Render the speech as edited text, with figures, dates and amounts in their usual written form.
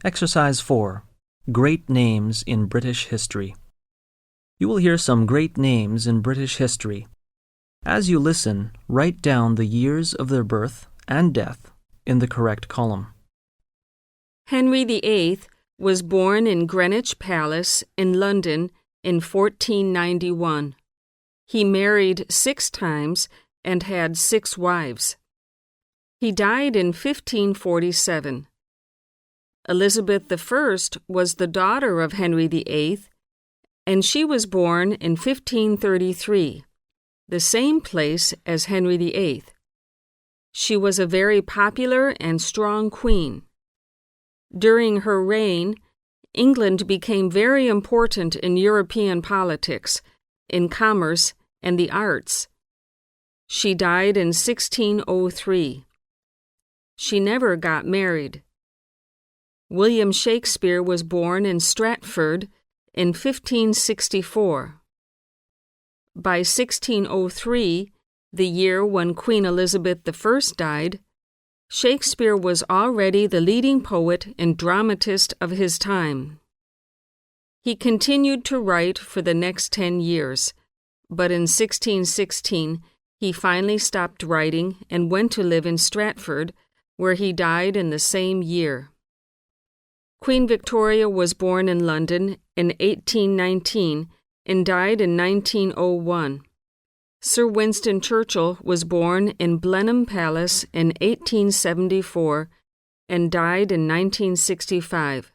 Exercise 4. Great Names in British History. You will hear some great names in British history. As you listen, write down the years of their birth and death in the correct column. Henry VIII was born in Greenwich Palace in London in 1491. He married 6 times and had 6 wives. He died in 1547. Elizabeth I was the daughter of Henry VIII, and she was born in 1533, the same place as Henry VIII. She was a very popular and strong queen. During her reign, England became very important in European politics, in commerce, and the arts. She died in 1603. She never got married. William Shakespeare was born in Stratford in 1564. By 1603, the year when Queen Elizabeth I died, Shakespeare was already the leading poet and dramatist of his time. He continued to write for the next 10 years, but in 1616 he finally stopped writing and went to live in Stratford, where he died in the same year. Queen Victoria was born in London in 1819 and died in 1901. Sir Winston Churchill was born in Blenheim Palace in 1874 and died in 1965.